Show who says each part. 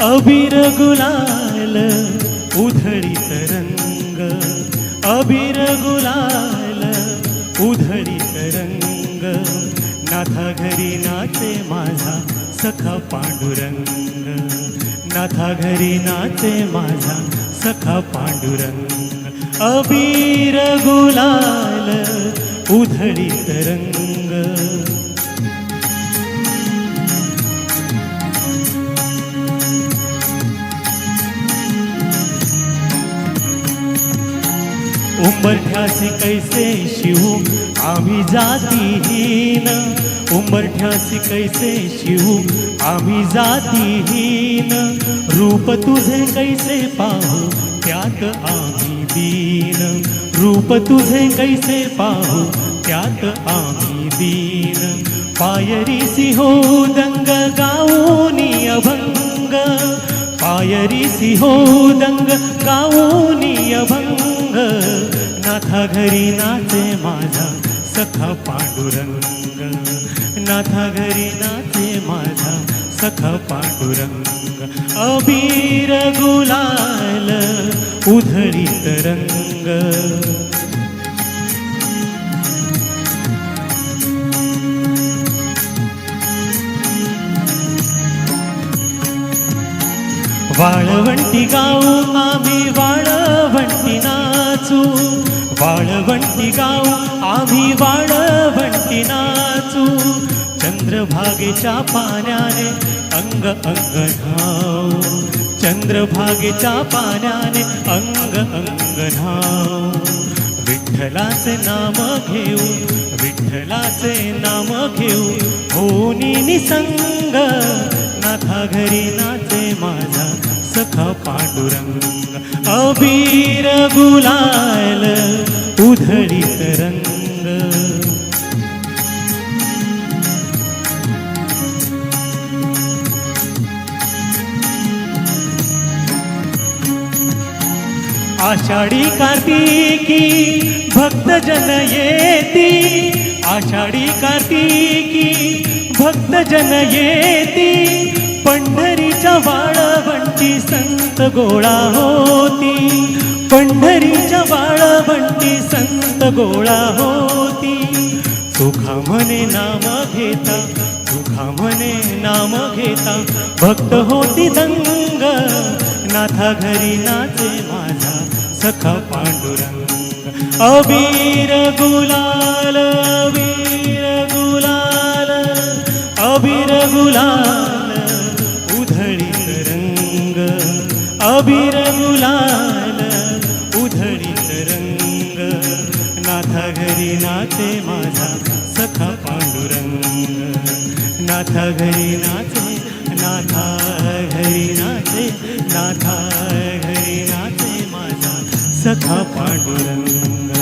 Speaker 1: अबीर गुलाल उधळीत रंग, अबीर गुलाल उधळीत रंग, नाथा घरी नाचे माझा सखा पांडुरंग, नाथा घरी नाचे माझा सखा पांडुरंग, अबीर गुलाल उधळीत रंग. उंबरठ्यासी कैसे शिवू आम्ही जातीहीन, उंबरठ्यासी कैसे शिवू आम्ही जातीहीन, रूप तुझे कैसे पाहू त्यात आम्ही दीन, रूप तुझे कैसे पाहू त्यात आम्ही दीन, पायरीसी हो दंग गाऊनी अभंग, पायरीसी हो दंग गाऊनी अभंग, नाथा घरी नाचे माझा सखा पांडुरंग, नाथा घरी नाचे माझा सखा पांडुरंग, अबीर गुलाल उधळीत रंग. वाळवंटी गाऊ आम्ही वाळवंटी नाचू, वाळवंटी गाऊ आम्ही वाळवंटी नाचू, चंद्रभागेच्या पाण्याने अंग अंग न्हाऊ, चंद्रभागेच्या पाण्याने अंग अंग न्हाऊ, विठ्ठलाचे नाम घेऊ, विठ्ठलाचे नाम घेऊ होनी निसंग, नाथा घरी नाचे माझा सखा पांडुरंग, अबीर गुलाल उधळीत रंग. आषाढी कार्तिकी भक्तजन येती, आषाढी कार्तिकी भक्तजन येती, पंढरीच्या वाळवंटी संत गोळा होती, पंढरीच्या वाळवंटी संत गोळा होती, सुखा म्हणे नाम घेता, सुखा म्हणे नाम घेता, भक्त होती दंग, नाथा घरी नाचे माझा सखा पांडुरंग, अबीर गुलाल अबीर गुलाल, अबीर गुलाल उधळीत रंग, अबीर गुलाल उधळीत रंग, नाथा घरी नाचे माझा सखा पांडुरंग, नाथा घरी नाचे, नाथा घरी नाचे, नाथा घरी नाचे माझा सखा पांडुरंग.